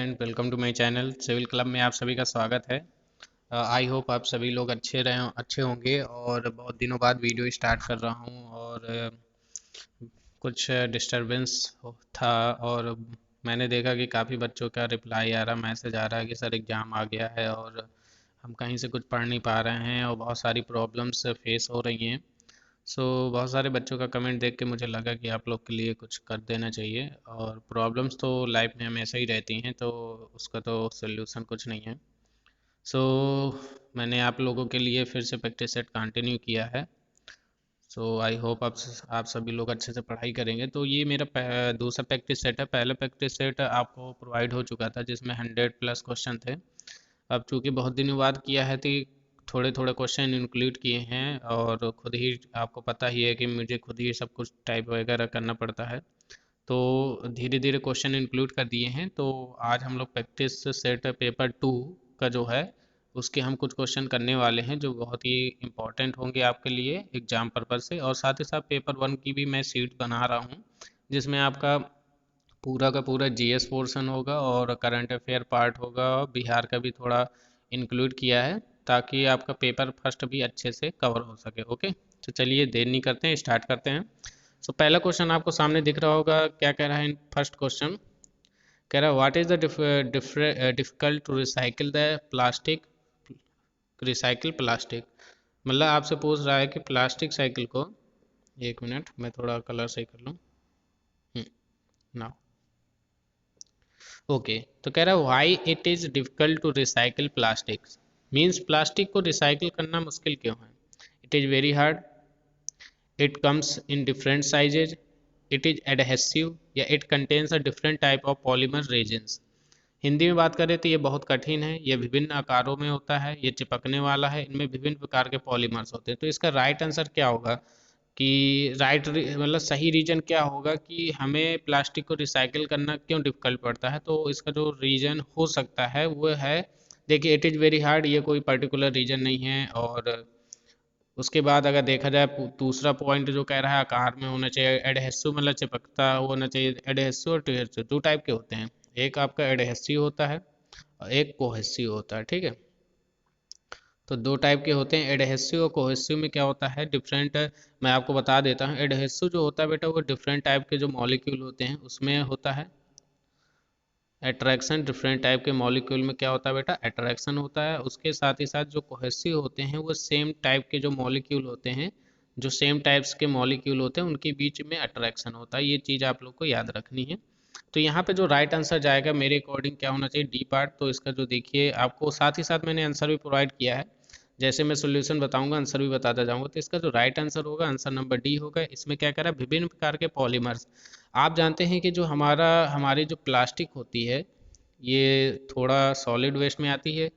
And welcome to my channel Civil Club में आप सभी का स्वागत है। आई होप आप सभी लोग अच्छे होंगे और बहुत दिनों बाद वीडियो स्टार्ट कर रहा हूं और कुछ डिस्टरबेंस था और मैंने देखा कि काफ़ी बच्चों का रिप्लाई आ रहा, मैसेज आ रहा है कि सर एग्ज़ाम आ गया है और हम कहीं से कुछ पढ़ नहीं पा रहे हैं और बहुत सारी प्रॉब्लम्स फेस हो रही हैं। बहुत सारे बच्चों का कमेंट देख के मुझे लगा कि आप लोग के लिए कुछ कर देना चाहिए। और प्रॉब्लम्स तो लाइफ में हमेशा ही रहती हैं, तो उसका तो सोल्यूशन कुछ नहीं है। सो मैंने आप लोगों के लिए फिर से प्रैक्टिस सेट कंटिन्यू किया है। आई होप आप सभी लोग अच्छे से पढ़ाई करेंगे। तो ये मेरा दूसरा प्रैक्टिस सेट है। पहला प्रैक्टिस सेट आपको प्रोवाइड हो चुका था जिसमें 100+ क्वेश्चन थे। अब चूंकि बहुत दिनों बाद किया है तो थोड़े थोड़े क्वेश्चन इंक्लूड किए हैं और खुद ही आपको पता ही है कि मुझे खुद ही सब कुछ टाइप वगैरह करना पड़ता है। तो धीरे धीरे क्वेश्चन इंक्लूड कर दिए हैं। तो आज हम लोग प्रैक्टिस सेट पेपर 2 का जो है उसके हम कुछ क्वेश्चन करने वाले हैं जो बहुत ही इंपॉर्टेंट होंगे आपके लिए एग्जाम पर्पज से। और साथ ही साथ पेपर 1 की भी मैं सीट बना रहा हूँ जिसमें आपका पूरा का पूरा जीएस पोर्शन होगा और करंट अफेयर पार्ट होगा और बिहार का भी थोड़ा इंक्लूड किया है ताकि आपका पेपर फर्स्ट भी अच्छे से कवर हो सके। ओके, तो चलिए देर नहीं करते हैं, स्टार्ट करते हैं। पहला क्वेश्चन आपको सामने दिख रहा होगा, क्या कह रहा है इन फर्स्ट क्वेश्चन। कह रहा है what is the difficult to recycle the plastic, recycle plastic. मतलब आपसे पूछ रहा है कि प्लास्टिक साइकिल को, एक मिनट मैं थोड़ा कलर सही कर लूँ। नाउ ओके, तो कह रहा है why it is difficult to recycle plastic. Means plastic को रिसाइकिल करना मुश्किल क्यों है। It is very hard, it comes in different sizes, it is adhesive या it contains a different type of polymer resins. Hindi में बात करें तो ये बहुत कठिन है, ये विभिन्न आकारों में होता है, ये चिपकने वाला है, इनमें विभिन्न प्रकार के पॉलीमर्स होते हैं। तो इसका राइट आंसर क्या होगा कि मतलब सही रीजन क्या होगा कि हमें प्लास्टिक को रिसाइकिल करना क्यों डिफिकल्ट पड़ता है। तो इसका जो रीजन हो सकता है वो है, देखिए इट इज़ वेरी हार्ड, ये कोई पर्टिकुलर रीजन नहीं है। और उसके बाद अगर देखा जाए दूसरा पॉइंट जो कह रहा है आकार में होना चाहिए, एडहेसिव मतलब चिपकता होना चाहिए। एडहेसिव और टेढ़सिव दो टाइप के होते हैं, एक आपका एडहेसिव होता है और एक कोहेसिव होता है। ठीक है, तो दो टाइप के होते हैं एडहेसिव और कोहेसिव में क्या होता है डिफरेंट। मैं आपको बता देता हूँ, एडहेसिव जो होता है बेटा वो डिफरेंट टाइप के जो मॉलिक्यूल होते हैं उसमें होता है अट्रैक्शन। डिफरेंट टाइप के मॉलिक्यूल में क्या होता है बेटा, अट्रैक्शन होता है। उसके साथ ही साथ जो कोहेसिव होते हैं वो सेम टाइप के जो मॉलिक्यूल होते हैं, जो सेम टाइप्स के मॉलिक्यूल होते हैं उनके बीच में अट्रैक्शन होता है। ये चीज़ आप लोग को याद रखनी है। तो यहाँ पे जो राइट आंसर जाएगा मेरे अकॉर्डिंग क्या होना चाहिए, डी पार्ट। तो इसका जो देखिए आपको साथ ही साथ मैंने आंसर भी प्रोवाइड किया है, जैसे मैं सॉल्यूशन बताऊंगा आंसर भी बताता जाऊंगा। तो इसका जो राइट आंसर होगा आंसर नंबर डी होगा। इसमें क्या कह रहा है, विभिन्न प्रकार के पॉलीमर्स। आप जानते हैं कि जो हमारी जो प्लास्टिक होती है ये थोड़ा सॉलिड वेस्ट में आती है।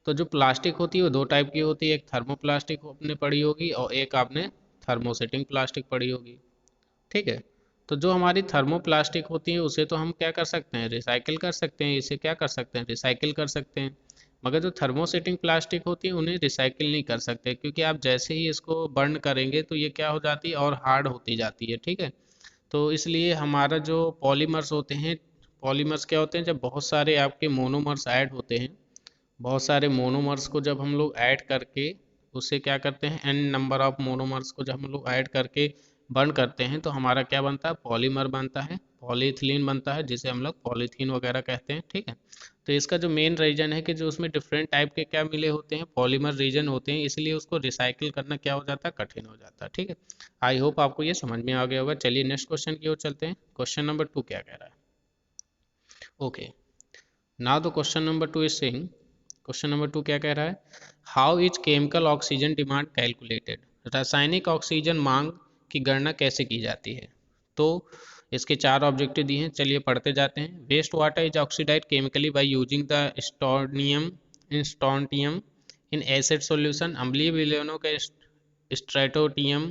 तो जो प्लास्टिक होती है वो दो टाइप की होती है, एक थर्मोप्लास्टिक आपने पढ़ी होगी और एक आपने थर्मोसेटिंग प्लास्टिक पढ़ी होगी। ठीक है, तो जो हमारी थर्मोप्लास्टिक होती है उसे तो हम क्या कर सकते हैं, रिसाइकिल कर सकते हैं, इसे क्या कर सकते हैं, रिसाइकिल कर सकते हैं। मगर जो थर्मोसेटिंग प्लास्टिक होती है उन्हें रिसाइकिल नहीं कर सकते, क्योंकि आप जैसे ही इसको बर्न करेंगे तो ये क्या हो जाती है और हार्ड होती जाती है। ठीक है, तो इसलिए हमारा जो पॉलीमर्स होते हैं, पॉलीमर्स क्या होते हैं, जब बहुत सारे आपके मोनोमर्स ऐड होते हैं, बहुत सारे मोनोमर्स को जब हम लोग ऐड करके उसे क्या करते हैं, एन नंबर ऑफ मोनोमर्स को जब हम लोग ऐड करके बर्न करते हैं तो हमारा क्या बनता है, पॉलीमर बनता है, पॉलीथिलीन बनता है जिसे हम लोग पॉलीथीन वगैरह कहते हैं। ठीक है, तो इसका जो मेन रीजन है कि जो उसमें डिफरेंट टाइप के क्या मिले होते हैं, पॉलीमर रीजन होते हैं, इसलिए उसको रिसाइकिल करना क्या हो जाता है, कठिन हो जाता है। ठीक है, आई होप आपको ये समझ में आ गया होगा। चलिए नेक्स्ट क्वेश्चन की ओर चलते हैं। क्वेश्चन नंबर 2 क्या कह रहा है। Okay, now the question number 2 is saying, question number 2 क्या कह रहा है, how is chemical oxygen demand calculated. रासायनिक ऑक्सीजन मांग की गणना कैसे की जाती है। तो इसके चार ऑब्जेक्टिव दिए हैं, चलिए पढ़ते जाते हैं। Waste water is oxidise chemically by using the stonium in acid solution. अम्लीय विलयनों के स्ट्रेटोटियम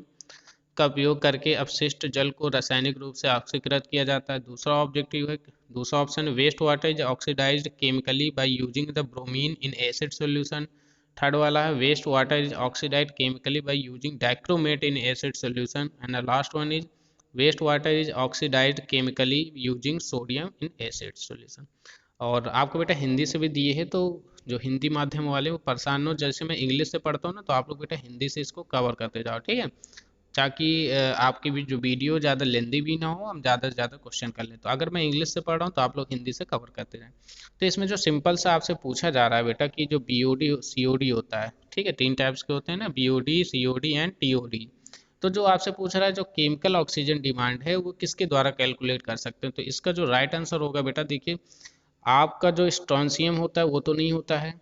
का उपयोग करके अपशिष्ट जल को रासायनिक रूप से ऑक्सीकृत किया जाता है। दूसरा ऑब्जेक्टिव है, दूसरा option, waste water is oxidised chemically by using the bromine in acid solution. Third वाला है, waste water is oxidised chemically by using dichromate in acid solution. And the last one is waste water is oxidised chemically using sodium in acid solution. और आपको बेटा हिंदी से भी दिए हैं, तो जो हिंदी माध्यम वाले वो परेशान हो, जैसे मैं इंग्लिश से पढ़ता हूँ ना, तो आप लोग बेटा हिंदी से इसको कवर करते जाओ, ठीक है, ताकि आपकी भी जो वीडियो ज़्यादा लेंदी भी ना हो, हम ज़्यादा से ज़्यादा क्वेश्चन कर लें। तो अगर मैं इंग्लिश से पढ़ रहा हूँ तो आप लोग हिंदी से कवर करते जाएं। तो इसमें जो सिंपल सा आपसे पूछा जा रहा है बेटा कि जो बीओडी सीओडी होता है, ठीक है, 3 टाइप्स के होते हैं ना, बीओडी सीओडी एंड टीओडी। तो जो आपसे पूछ रहा है जो केमिकल ऑक्सीजन डिमांड है वो किसके द्वारा कैलकुलेट कर सकते हैं, तो इसका जो राइट आंसर होगा बेटा, देखिए आपका जो स्ट्रोंशियम होता है वो तो नहीं होता है,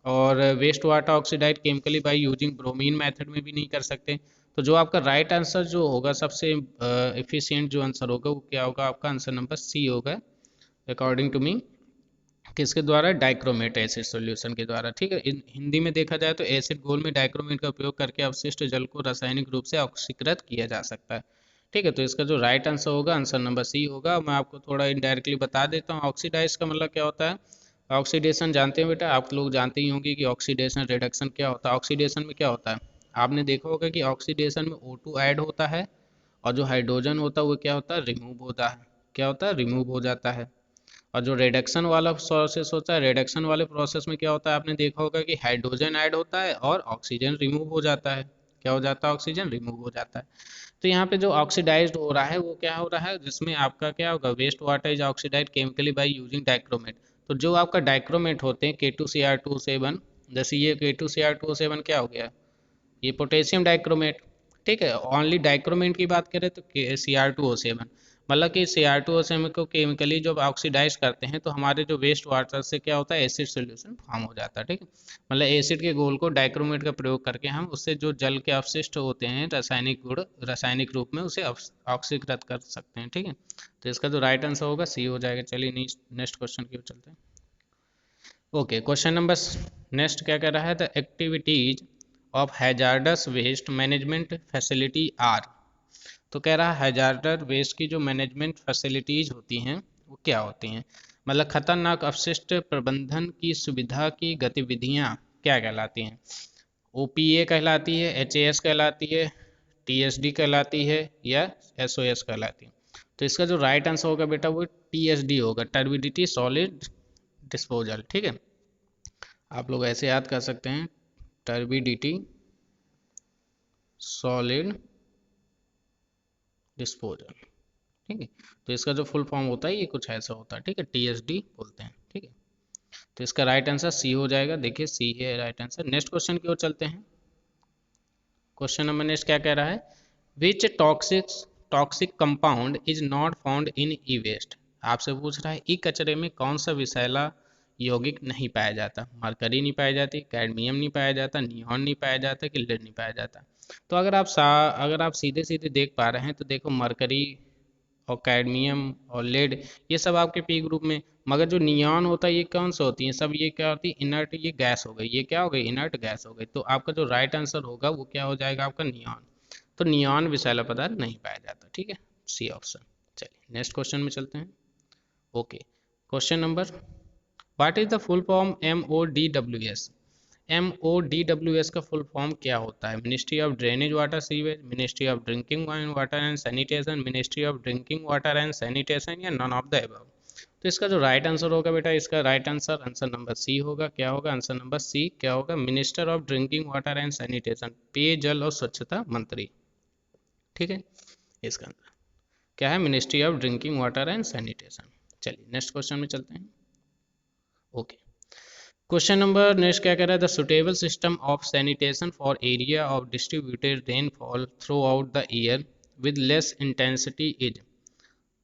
और waste water oxidised chemically by using bromine method में भी नहीं कर सकते। तो जो आपका राइट आंसर जो होगा, सबसे एफिशिएंट जो आंसर होगा वो क्या होगा, आपका आंसर नंबर सी होगा अकॉर्डिंग टू मी। किसके द्वारा, डाइक्रोमेट एसिड सॉल्यूशन के द्वारा, ठीक है। हिंदी में देखा जाए तो एसिड घोल में डाइक्रोमेट का उपयोग करके अवशिष्ट जल को रासायनिक रूप से ऑक्सीकृत किया जा सकता है, ठीक है। तो इसका जो राइट आंसर होगा, आंसर नंबर सी होगा। मैं आपको थोड़ा इनडायरेक्टली बता देता हूँ, ऑक्सीडाइज का मतलब क्या होता है। ऑक्सीडेशन जानते हैं बेटा, आप लोग जानते ही होंगे कि ऑक्सीडेशन रिडक्शन क्या होता है। ऑक्सीडेशन में क्या होता है, आपने देखा होगा कि ऑक्सीडेशन में O2 ऐड होता है, और जो हाइड्रोजन होता है वो क्या होता है, रिमूव होता है, क्या होता है, रिमूव हो जाता है। और जो रिडक्शन वाला प्रोसेस होता है, रिडक्शन वाले प्रोसेस में क्या होता है, आपने देखा होगा कि हाइड्रोजन ऐड होता है और ऑक्सीजन रिमूव हो जाता है। क्या हो जाता है, ऑक्सीजन रिमूव हो जाता है। तो यहाँ पे जो ऑक्सीडाइज्ड हो रहा है वो क्या हो रहा है, जिसमें आपका क्या होगा, waste water is oxidised chemically by using dichromate. तो जो आपका डाइक्रोमेट होते हैं K2Cr2O7, जैसे ये K2Cr2O7 क्या हो गया, ये पोटेशियम डाइक्रोमेट, ठीक है। ओनली डाइक्रोमेट की बात करें तो Cr2O7, मतलब कि Cr2O7 को केमिकली जब ऑक्सीडाइज करते हैं तो हमारे जो वेस्ट वाटर से क्या होता है, एसिड सोल्यूशन फॉर्म हो जाता है, ठीक है। मतलब एसिड के घोल को डाइक्रोमेट का प्रयोग करके हम उससे जो जल के अवशिष्ट होते हैं रासायनिक गुण, रासायनिक रूप में उसे ऑक्सीकृत कर सकते हैं, ठीक है। तो इसका जो राइट आंसर होगा सी हो जाएगा। चलिए नेक्स्ट क्वेश्चन की ओर चलते हैं। ओके, क्वेश्चन नंबर नेक्स्ट क्या कह रहा है, the activities of hazardous waste management facility are. तो कह रहा है हैजार्डस वेस्ट की जो मैनेजमेंट फैसिलिटीज होती हैं वो क्या होती हैं, मतलब खतरनाक अपशिष्ट प्रबंधन की सुविधा की गतिविधियां क्या कहलाती हैं। ओपीए कहलाती है, एचएएस कहलाती है, टीएसडी कहलाती है, या एसओएस कहलाती है। तो इसका जो राइट आंसर होगा बेटा वो टीएसडी होगा, टर्बिडिटी सॉलिड डिस्पोजल, ठीक है। आप लोग ऐसे याद कर सकते हैं, टर्बिडिटी सॉलिड डिस्पोजल, ठीक है। तो इसका जो फुल फॉर्म होता है ये कुछ ऐसा होता है, ठीक है, टीएसडी बोलते हैं, ठीक है। तो इसका राइट आंसर सी हो जाएगा, देखिए सी है राइट आंसर। नेक्स्ट क्वेश्चन की ओर चलते हैं। क्वेश्चन नंबर नेक्स्ट क्या कह रहा है, which toxic compound is not found in e waste. आपसे पूछ रहा है ई कचरे में कौन सा विषैला यौगिक नहीं पाया जाता, मरकरी नहीं पाया जाती, कैडमियम नहीं पाया जाता, नियॉन नहीं पाया जाता, कि लेड नहीं पाया जाता। तो अगर आप सीधे सीधे देख पा रहे हैं तो देखो मरकरी और कैडमियम और लेड ये सब आपके पी ग्रुप में, मगर जो नियॉन होता है ये कौन सा होती है, सब ये क्या होती है, इनर्ट, ये गैस हो गई, ये क्या हो गई, इनर्ट गैस हो गई। तो आपका जो राइट आंसर होगा वो क्या हो जाएगा, आपका नियॉन। तो नियॉन विषैला पदार्थ नहीं पाया जाता, ठीक है, सी ऑप्शन। चलिए नेक्स्ट क्वेश्चन में चलते हैं। Okay, question number, what is the full form MODWS। MODWS का फुल फॉर्म क्या होता है, ministry of drainage water sewage, ministry of drinking water and sanitation, ministry of drinking water and sanitation, या none of the above. तो इसका जो right answer होगा बेटा, इसका right answer answer number C होगा। क्या होगा, आंसर नंबर सी क्या होगा, minister of drinking water and sanitation, पेय जल और स्वच्छता मंत्री, ठीक है। इसका आंसर क्या है, ministry of drinking water and sanitation. चलिए नेक्स्ट क्वेश्चन में चलते हैं। ओके, क्वेश्चन नंबर नेक्स्ट क्या कह रहा है, the suitable system of sanitation for area of distributed rainfall through out the year with less intensity is.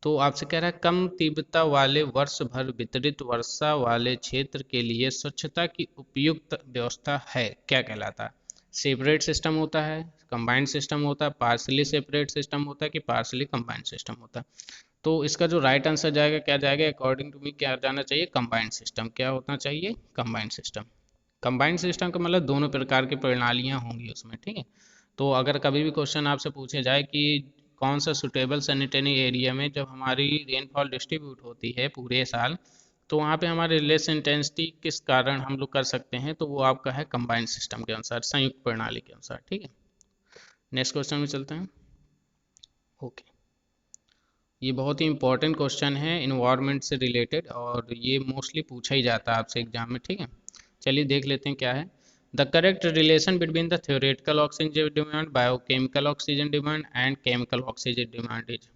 तो आपसे कह रहा है कम तीव्रता वाले वर्ष भर वितरित वर्षा वाले क्षेत्र के लिए स्वच्छता की उपयुक्त व्यवस्था है, क्या कहलाता है। सेपरेट सिस्टम होता है, कंबाइंड सिस्टम होता है, पार्सली सेपरेट सिस्टम होता है, कि पार्सली कंबाइंड सिस्टम होता है। तो इसका जो राइट आंसर जाएगा क्या जाएगा, अकॉर्डिंग टू मी क्या जाना चाहिए, कंबाइंड सिस्टम। क्या होना चाहिए, कंबाइंड सिस्टम। कंबाइंड सिस्टम का मतलब दोनों प्रकार की प्रणालियाँ होंगी उसमें, ठीक है। तो अगर कभी भी क्वेश्चन आपसे पूछे जाए कि कौन सा सुटेबल सैनिटरी एरिया में जब हमारी रेनफॉल डिस्ट्रीब्यूट होती है पूरे साल, तो वहाँ पे हमारे लेस इंटेंसिटी किस कारण हम लोग कर सकते हैं, तो वो आपका है कंबाइंड सिस्टम के अनुसार, संयुक्त प्रणाली के अनुसार, ठीक है। नेक्स्ट क्वेश्चन में चलते हैं। ओके, ये बहुत ही इंपॉर्टेंट क्वेश्चन है इन्वायरमेंट से रिलेटेड, और ये मोस्टली पूछा ही जाता है आपसे एग्जाम में, ठीक है। चलिए देख लेते हैं क्या है। The correct relation between the theoretical oxygen demand, biochemical oxygen demand and chemical oxygen demand is.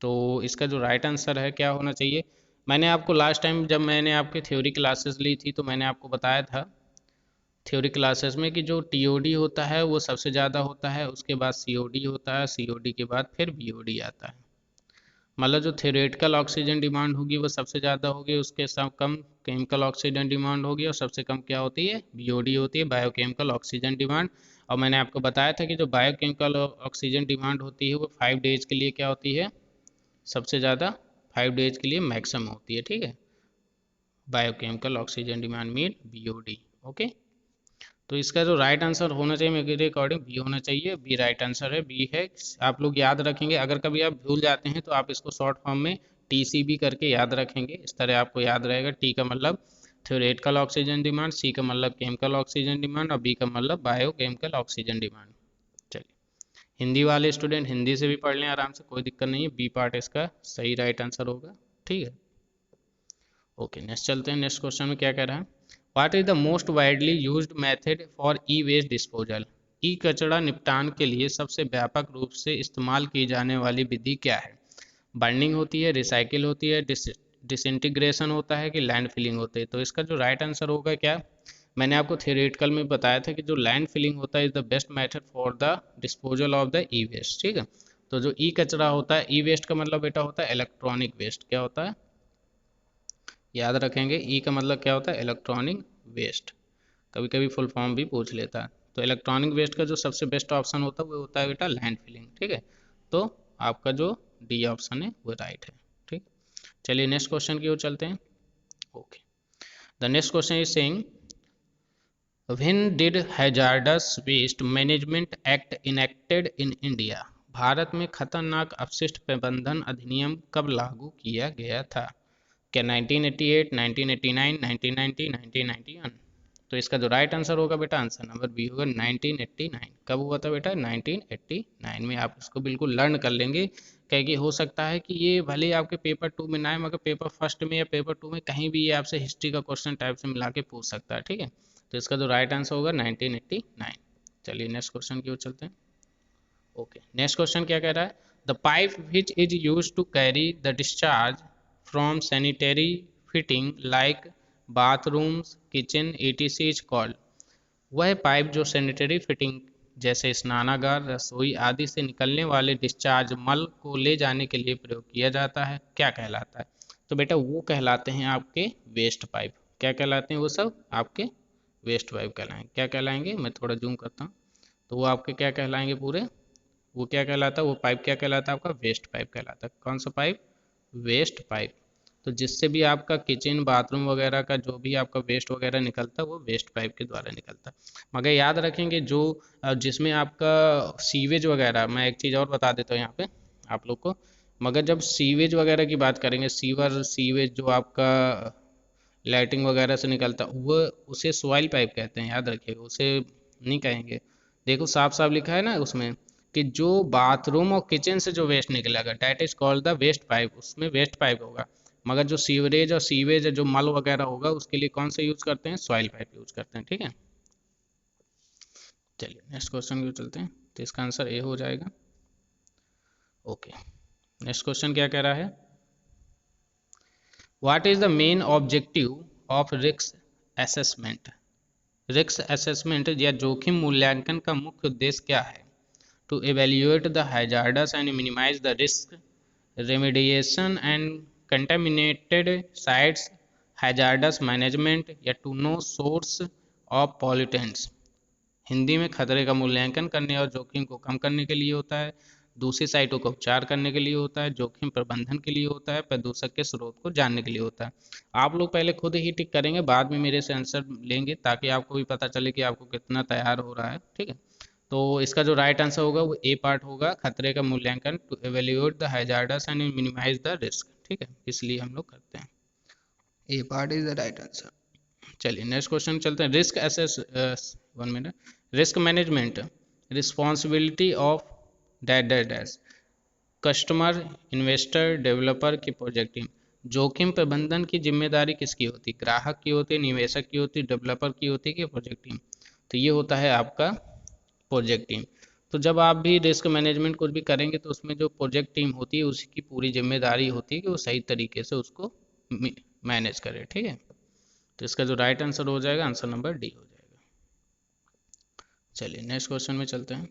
तो इसका जो राइट आंसर है क्या होना चाहिए। मैंने आपको लास्ट टाइम जब मैंने आपकी थ्योरी क्लासेस ली थी तो मैंने आपको बताया था थ्योरी क्लासेस में कि जो टीओडी होता है वो सबसे ज़्यादा होता है, उसके बाद सीओडी होता है, सीओडी के बाद फिर बीओडी आता है। मतलब जो थ्योरेटिकल ऑक्सीजन डिमांड होगी वो सबसे ज़्यादा होगी, उसके सब कम केमिकल ऑक्सीजन डिमांड होगी, और सबसे कम क्या होती है, बीओडी होती है, बायोकेमिकल ऑक्सीजन डिमांड। और मैंने आपको बताया था कि जो बायोकेमिकल ऑक्सीजन डिमांड होती है वो 5 डेज के लिए क्या होती है, सबसे ज़्यादा 5 डेज के लिए मैक्सिमम होती है, ठीक है। Biochemical oxygen demand mean BOD. Okay, तो इसका जो राइट आंसर होना चाहिए मेरे अकॉर्डिंग बी होना चाहिए, बी राइट आंसर है, बी है। आप लोग याद रखेंगे, अगर कभी आप भूल जाते हैं तो आप इसको शॉर्ट फॉर्म में टीसीबी करके याद रखेंगे, इस तरह आपको याद रहेगा। टी का मतलब थ्योरेटिकल ऑक्सीजन डिमांड, सी का मतलब केमिकल ऑक्सीजन डिमांड, और बी का मतलब बायोकेमिकल ऑक्सीजन डिमांड। चलिए, हिंदी वाले स्टूडेंट हिंदी से भी पढ़ लें आराम से, कोई दिक्कत नहीं है, बी पार्ट इसका सही राइट आंसर होगा, ठीक है। ओके, नेक्स्ट चलते हैं। नेक्स्ट क्वेश्चन में क्या कह रहा है, what is the most widely used method for e waste disposal. E कचरा निपटान के लिए सबसे व्यापक रूप से इस्तेमाल की जाने वाली विधि क्या है। बर्निंग होती है, रिसाइकिल होती है, डिसइंटीग्रेशन होता है कि लैंड फिलिंग होती है। तो इसका जो राइट आंसर होगा क्या, मैंने आपको थियोरेटिकल में बताया था कि जो लैंड फिलिंग होता है is the best method for the disposal of the e waste, ठीक है। तो जो ई कचरा होता है, ई वेस्ट का मतलब बेटा होता है इलेक्ट्रॉनिक वेस्ट, क्या होता है, याद रखेंगे। ई का मतलब क्या होता है, इलेक्ट्रॉनिक वेस्ट, कभी कभी फुल फॉर्म भी पूछ लेता है। तो इलेक्ट्रॉनिक वेस्ट का जो सबसे बेस्ट ऑप्शन होता है वो होता है बेटा लैंड फिलिंग, ठीक है। तो आपका जो डी ऑप्शन है वो राइट है, ठीक। चलिए नेक्स्ट क्वेश्चन की ओर चलते हैं। Okay, the next question is saying when did hazardous waste management act enacted in India. भारत में खतरनाक अपशिष्ट प्रबंधन अधिनियम कब लागू किया गया था। क्या 1988, 1989, 1990, 1991। तो इसका जो राइट आंसर होगा बेटा, आंसर नंबर बी होगा 1989। कब हुआ था बेटा, 1989 में। आप इसको बिल्कुल लर्न कर लेंगे, क्योंकि हो सकता है कि ये भले ही आपके पेपर 2 में ना आए, मगर पेपर फर्स्ट में या पेपर 2 में कहीं भी ये आपसे हिस्ट्री का क्वेश्चन टाइप से मिला के पूछ सकता है, ठीक है। तो इसका जो राइट आंसर होगा 1989। चलिए नेक्स्ट क्वेश्चन की ओर चलते हैं। ओके, नेक्स्ट क्वेश्चन क्या कह रहा है, the pipe which is use to carry the discharge from sanitary fitting like bathrooms, kitchen etc is called. वह पाइप जो सैनिटरी फिटिंग जैसे स्नानागार, रसोई आदि से निकलने वाले डिस्चार्ज मल को ले जाने के लिए प्रयोग किया जाता है, क्या कहलाता है। तो बेटा वो कहलाते हैं आपके वेस्ट पाइप। क्या कहलाते हैं वो सब, आपके वेस्ट पाइप कहलाएंगे। क्या कहलाएंगे, मैं थोड़ा जूम करता हूँ, तो वो आपके क्या कहलाएंगे पूरे, वो क्या कहलाता है, वो पाइप क्या कहलाता है आपका, वेस्ट पाइप कहलाता है। कौन सा पाइप, वेस्ट पाइप। तो जिससे भी आपका किचन बाथरूम वगैरह का जो भी आपका वेस्ट वगैरह निकलता है वो वेस्ट पाइप के द्वारा निकलता है। मगर याद रखेंगे जो जिसमें आपका सीवेज वगैरह, मैं एक चीज़ और बता देता हूँ यहाँ पे आप लोग को, मगर जब सीवेज वगैरह की बात करेंगे, सीवेज जो आपका लाइटिंग वगैरह से निकलता है वो, उसे सॉइल पाइप कहते हैं, याद रखिएगा, उसे नहीं कहेंगे। देखो साफ साफ लिखा है ना उसमें कि जो बाथरूम और किचन से जो वेस्ट निकलेगा that is called the waste pipe, उसमें वेस्ट पाइप होगा। मगर जो सीवरेज और सीवेज जो मल वगैरह होगा उसके लिए कौन सा यूज करते हैं, सॉइल पाइप यूज करते हैं, ठीक है। चलिए नेक्स्ट क्वेश्चन की चलते हैं, तो इसका आंसर ए हो जाएगा। ओके, नेक्स्ट क्वेश्चन क्या कह रहा है, what is the main objective of risk assessment. Risk assessment या जोखिम मूल्यांकन का मुख्य उद्देश्य क्या है। To evaluate the hazards and minimize the risk, remediation and contaminated sites, hazardous management या to know source of pollutants। Hindi में खतरे का मूल्यांकन करने और जोखिम को कम करने के लिए होता है, दूसरी साइटों का उपचार करने के लिए होता है, जोखिम प्रबंधन के लिए होता है, प्रदूषक के स्रोत को जानने के लिए होता है। आप लोग पहले खुद ही टिक करेंगे, बाद में मेरे से आंसर लेंगे, ताकि आपको भी पता चले कि आपको कितना तैयार हो रहा है, ठीक है। तो इसका जो राइट आंसर होगा वो ए पार्ट होगा, खतरे का मूल्यांकन, to evaluate the hazards and minimise the risk, ठीक है, इसलिए हम लोग करते हैं। A part is the right answer. चलिए नेक्स्ट क्वेश्चन चलते हैं। Risk assess 1 minute. Risk management responsibility of dash dash dash. Customer, investor, developer की प्रोजेक्ट टीम। जोखिम प्रबंधन की जिम्मेदारी किसकी होती है? ग्राहक की होती है, निवेशक की होती है, डेवलपर की होती है कि प्रोजेक्ट टीम? तो ये होता है आपका प्रोजेक्ट टीम। तो जब आप भी रिस्क मैनेजमेंट कुछ भी करेंगे तो उसमें जो प्रोजेक्ट टीम होती है उसकी पूरी जिम्मेदारी होती है कि वो सही तरीके से उसको मैनेज करे, ठीक है। तो इसका जो राइट आंसर हो जाएगा, आंसर नंबर डी हो जाएगा। चलिए नेक्स्ट क्वेश्चन में चलते हैं।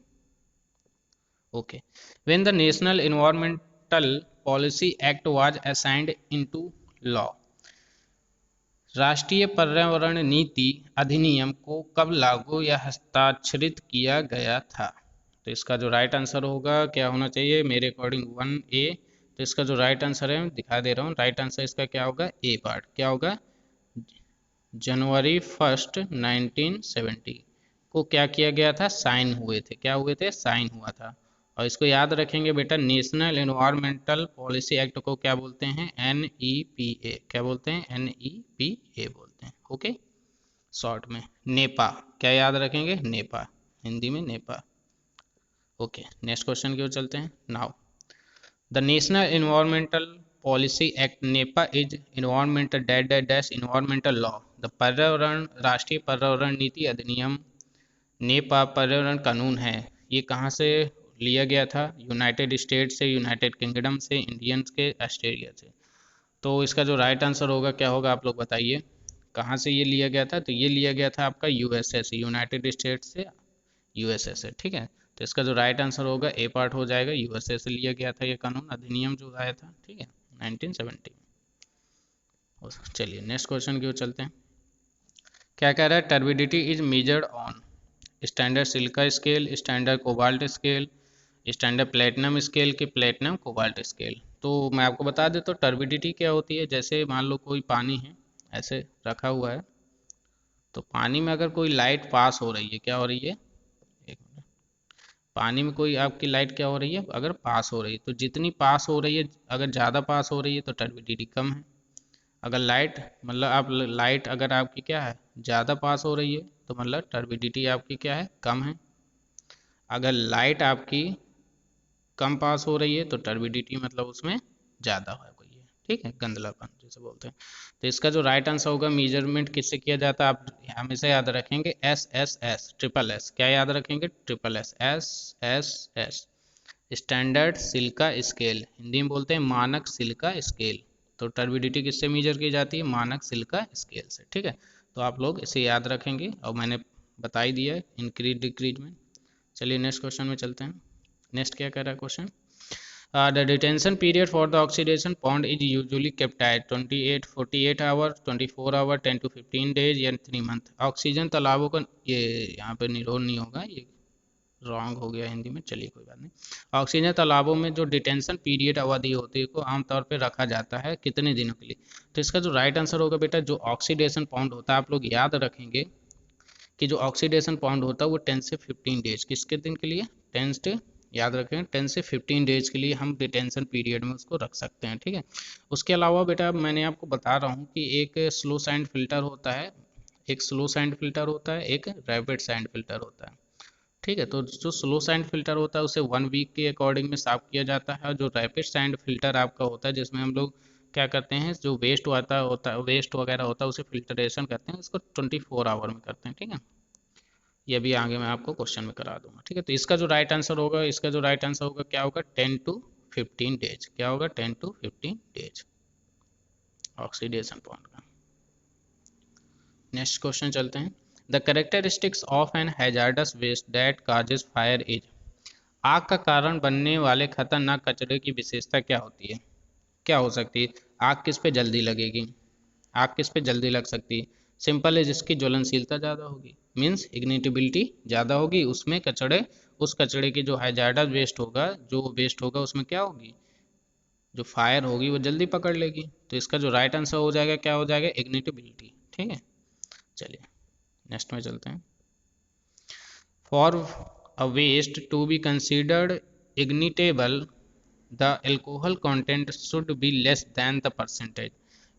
Okay, when the national environmental policy act was assigned into law, राष्ट्रीय पर्यावरण नीति अधिनियम को कब लागू या हस्ताक्षरित किया गया था? तो इसका जो राइट आंसर होगा क्या होना चाहिए? मेरे अकॉर्डिंग 1A। तो इसका जो राइट आंसर है मैं दिखा दे रहा हूँ, राइट आंसर इसका क्या होगा? ए पार्ट। क्या होगा? जनवरी 1 1970 को क्या किया गया था? साइन हुए थे। क्या हुए थे? साइन हुआ था। और इसको याद रखेंगे बेटा, नेशनल एनवायरमेंटल पॉलिसी एक्ट को क्या बोलते हैं? NEPA। क्या बोलते हैं? NEPA बोलते हैं। ओके, शॉर्ट में नेपा। क्या याद रखेंगे? नेपा, हिंदी में नेपा। ओके, नेक्स्ट क्वेश्चन की ओर चलते हैं। Now the national environmental policy act Nipah is environmental dash dash dash environmental law. The पर्यावरण राष्ट्रीय पर्यावरण नीति अधिनियम नेपा पर्यावरण कानून है। ये कहाँ से लिया गया था? यूनाइटेड स्टेट से, यूनाइटेड किंगडम से, इंडियन के, ऑस्ट्रेलिया से। तो इसका जो राइट आंसर होगा क्या होगा? आप लोग बताइए, कहाँ से ये लिया गया था? तो ये लिया गया था आपका यूएसए से, यूनाइटेड स्टेट से, यूएसए से, ठीक है। तो इसका जो राइट आंसर होगा ए पार्ट हो जाएगा, यूएसए से लिया गया था ये कानून, अधिनियम जो आया था, ठीक है, 1970 में। चलिए नेक्स्ट क्वेश्चन की ओर चलते हैं। क्या कह रहा है? Turbidity is measured on standard silica scale, standard cobalt scale, standard platinum scale के प्लेटिनम कोबाल्ट स्केल। तो मैं आपको बता देता हूँ टर्बिडिटी क्या होती है। जैसे मान लो कोई पानी है, ऐसे रखा हुआ है, तो पानी में अगर कोई लाइट पास हो रही है, क्या हो रही है? एक मिनट, पानी में कोई आपकी लाइट क्या हो रही है? अगर पास हो रही है, तो जितनी पास हो रही है, अगर ज़्यादा पास हो रही है तो टर्बिडिटी कम है। अगर लाइट मतलब आप लाइट अगर आपकी क्या है? ज़्यादा पास हो रही है, तो मतलब टर्बिडिटी आपकी क्या है? कम है। अगर लाइट आपकी कम पास हो रही है तो टर्बिडिटी मतलब उसमें ज़्यादा हो गई है, ठीक है, गंदलापन जैसे बोलते हैं। तो इसका जो राइट आंसर होगा, मेजरमेंट किससे किया जाता है? आप हमेशा याद रखेंगे SSS, ट्रिपल एस। क्या याद रखेंगे? Triple S, SSS, standard silica scale, Hindi में बोलते हैं मानक सिलिका स्केल। तो टर्बिडिटी किससे मेजर की जाती है? मानक सिलिका स्केल से, ठीक है। तो आप लोग इसे याद रखेंगे और मैंने बता ही दिया है इंक्रीज डिक्रीज में। चलिए नेक्स्ट क्वेश्चन में चलते हैं। नेक्स्ट क्या कह रहा है question? The detention period for the oxidation pond is usually kept at 28, 48 hours, 24 hours, 10 to 15 days या 3 मंथ। ऑक्सीजन तालाबों का ये यहाँ पे निरोध नहीं होगा, ये रॉन्ग हो गया हिंदी में, चलिए कोई बात नहीं। ऑक्सीजन तालाबों में जो डिटेंशन पीरियड अवधि होती है को आमतौर पे रखा जाता है कितने दिनों के लिए? तो इसका जो राइट आंसर होगा बेटा, जो ऑक्सीडेशन पॉन्ड होता है, आप लोग याद रखेंगे कि जो ऑक्सीडेशन पॉइंट होता है वो 10 से 15 डेज, किसके दिन के लिए? 10 से, याद रखें, 10 से 15 डेज के लिए हम डिटेंशन पीरियड में उसको रख सकते हैं, ठीक है। उसके अलावा बेटा मैंने आपको बता रहा हूँ कि एक स्लो सैंड फिल्टर होता है, एक स्लो सैंड फिल्टर होता है, एक रैपिड सैंड फिल्टर होता है, ठीक है। तो जो स्लो सैंड फिल्टर होता है उसे 1 वीक के अकॉर्डिंग में साफ किया जाता है, और जो रैपिड सैंड फिल्टर आपका होता है जिसमें हम लोग क्या करते हैं, जो वेस्ट होता है, वेस्ट वगैरह होता है, उसे फिल्ट्रेशन करते हैं, उसको 24 आवर में करते हैं, ठीक है। ये भी आगे मैं आपको क्वेश्चन में करा दूंगा, ठीक है। तो इसका जो राइट आंसर होगा, इसका जो राइट आंसर होगा क्या होगा? 10 to 15 डेज। क्या होगा? 10 to 15 डेज ऑक्सीडेशन पॉइंट का। नेक्स्ट क्वेश्चन चलते हैं। The characteristics of an hazardous waste that causes fire is, आग का कारण बनने वाले खतरनाक कचरे की विशेषता क्या होती है? क्या हो सकती है? आग किस पे जल्दी लगेगी? आग किस पे जल्दी लग सकती है? सिंपल है, जिसकी ज्वलनशीलता ज़्यादा होगी, मीन्स इग्निटेबिलिटी ज़्यादा होगी, उसमें कचड़े, उस कचड़े की जो हैजार्डस वेस्ट होगा, जो वेस्ट होगा उसमें क्या होगी? जो फायर होगी वो जल्दी पकड़ लेगी। तो इसका जो राइट आंसर हो जाएगा क्या हो जाएगा? इग्निटेबिलिटी, ठीक है। चलिए नेक्स्ट में चलते हैं। For a waste to be considered ignitable the alcohol content should be less than the percentage.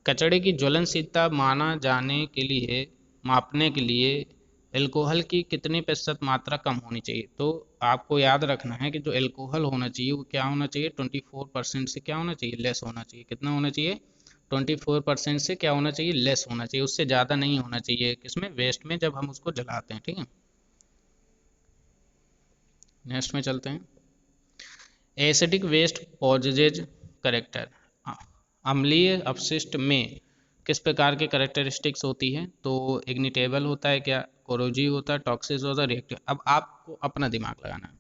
कचड़े की ज्वलनशीलता माना जाने के लिए, मापने के लिए एल्कोहल की कितनी प्रतिशत मात्रा कम होनी चाहिए। तो आपको याद रखना है कि जो एल्कोहल होना चाहिए वो क्या होना चाहिए, 24% से क्या होना चाहिए, लेस होना चाहिए। कितना होना चाहिए, 24% से क्या होना चाहिए, लेस होना चाहिए, उससे ज़्यादा नहीं होना चाहिए। किसमें, वेस्ट में, जब हम उसको जलाते हैं। ठीक है, नेक्स्ट में चलते हैं। एसिडिक वेस्ट पॉजेज करेक्टर, अम्लीय अपशिष्ट में किस प्रकार के करेक्टरिस्टिक्स होती है। तो इग्निटेबल होता है क्या, कोरोजिव होता है, टॉक्सिक होता है, रिएक्टिव। अब आपको अपना दिमाग लगाना है।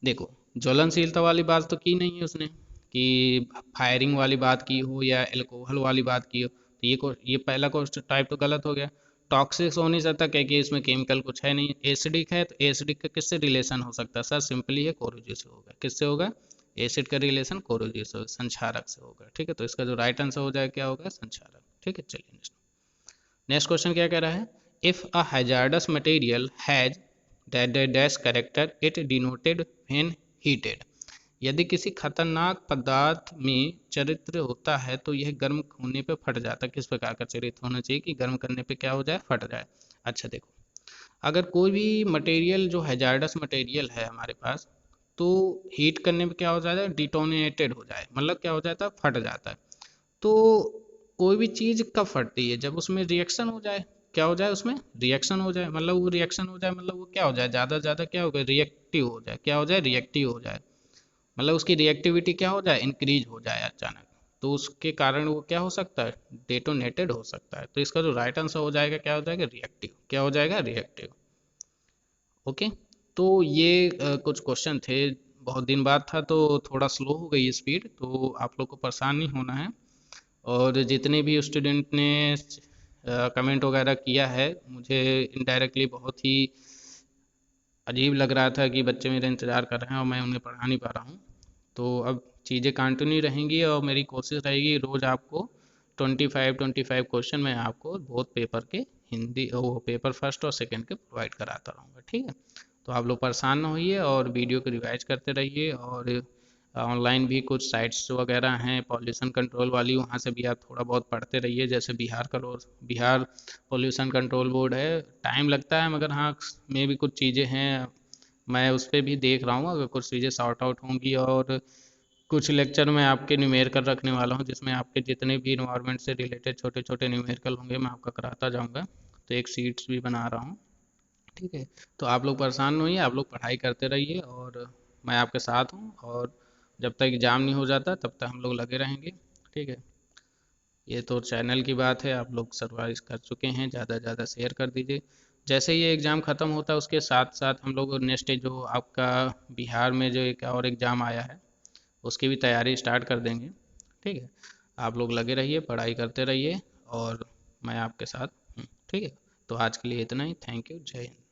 देखो, ज्वलनशीलता वाली बात तो की नहीं है उसने कि फायरिंग वाली बात की हो या एल्कोहल वाली बात की हो, तो ये पहला क्वेश्चन टाइप तो गलत हो गया। टॉक्सिक हो नहीं सकता क्योंकि इसमें केमिकल कुछ है नहीं। एसिडिक है तो एसिडिक का किससे रिलेशन हो सकता है सर, सिंपली है कोरोजिव से होगा। किससे होगा, एसिड का रिलेशन कोरोजिव से होगा, संक्षारक से होगा। ठीक है, तो इसका जो राइट आंसर हो जाएगा क्या होगा, संक्षारक। ठीक है, चलिए नेक्स्ट। नेक्स्ट क्वेश्चन क्या कह रहा है, if a hazards material has dash character it denoted when heated. यदि किसी खतरनाक पदार्थ में चरित्र होता है तो यह गर्म होने पे फट जाता है। किस प्रकार का चरित्र होना चाहिए कि गर्म करने पे क्या हो जाए, फट जाए। अच्छा देखो, अगर कोई भी मटेरियल जो हैजार्डस मटेरियल है हमारे पास, तो हीट करने पे क्या हो जाता है, डिटोनेटेड हो जाए, मतलब क्या हो जाता है, फट जाता है। तो कोई भी चीज़ कब फटती है, जब उसमें रिएक्शन हो जाए। क्या हो जाए, उसमें रिएक्शन हो जाए, मतलब वो रिएक्शन हो जाए, मतलब वो क्या हो जाए, ज़्यादा से ज़्यादा क्या हो गया, रिएक्टिव हो जाए। क्या हो जाए, रिएक्टिव हो जाए, मतलब उसकी रिएक्टिविटी क्या हो जाए, इंक्रीज हो जाए अचानक। तो उसके कारण वो क्या हो सकता है, डेटोनेटेड हो सकता है। तो इसका जो राइट आंसर हो जाएगा क्या हो जाएगा, रिएक्टिव। क्या हो जाएगा, रिएक्टिव। ओके, तो ये कुछ क्वेश्चन थे, बहुत दिन बाद था तो थोड़ा स्लो हो गई स्पीड, तो आप लोग को परेशान नहीं होना है। और जितने भी स्टूडेंट ने कमेंट वगैरह किया है, मुझे इनडायरेक्टली बहुत ही अजीब लग रहा था कि बच्चे मेरा इंतज़ार कर रहे हैं और मैं उन्हें पढ़ा नहीं पा रहा हूँ। तो अब चीज़ें कंटिन्यू रहेंगी और मेरी कोशिश रहेगी रोज़ आपको 25 क्वेश्चन मैं आपको बोथ पेपर के, हिंदी वो पेपर फर्स्ट और सेकंड के प्रोवाइड कराता रहूँगा। ठीक है, तो आप लोग परेशान ना होइए और वीडियो को रिवाइज करते रहिए। और ऑनलाइन भी कुछ साइट्स वगैरह हैं पॉल्यूशन कंट्रोल वाली, वहाँ से भी आप थोड़ा बहुत पढ़ते रहिए। जैसे बिहार पॉल्यूशन कंट्रोल बोर्ड है, टाइम लगता है मगर हाँ, में भी कुछ चीज़ें हैं, मैं उस पर भी देख रहा हूँ, अगर कुछ चीज़ें सॉर्ट आउट होंगी। और कुछ लेक्चर मैं आपके न्यूमेरिकल रखने वाला हूँ, जिसमें आपके जितने भी इन्वायरमेंट से रिलेटेड छोटे छोटे न्यूमेरिकल होंगे मैं आपका कराता जाऊँगा। तो एक सीट्स भी बना रहा हूँ। ठीक है, तो आप लोग परेशान नहीं होइए, आप लोग पढ़ाई करते रहिए और मैं आपके साथ हूँ। और जब तक एग्ज़ाम नहीं हो जाता तब तक हम लोग लगे रहेंगे। ठीक है, ये तो चैनल की बात है, आप लोग सर्वाइव कर चुके हैं, ज़्यादा से ज़्यादा शेयर कर दीजिए। जैसे ये एग्ज़ाम ख़त्म होता है उसके साथ साथ हम लोग नेक्स्ट जो आपका बिहार में जो एक और एग्ज़ाम आया है उसकी भी तैयारी स्टार्ट कर देंगे। ठीक है, आप लोग लगे रहिए, पढ़ाई करते रहिए और मैं आपके साथ हूँ। ठीक है, तो आज के लिए इतना ही। थैंक यू, जय हिंद।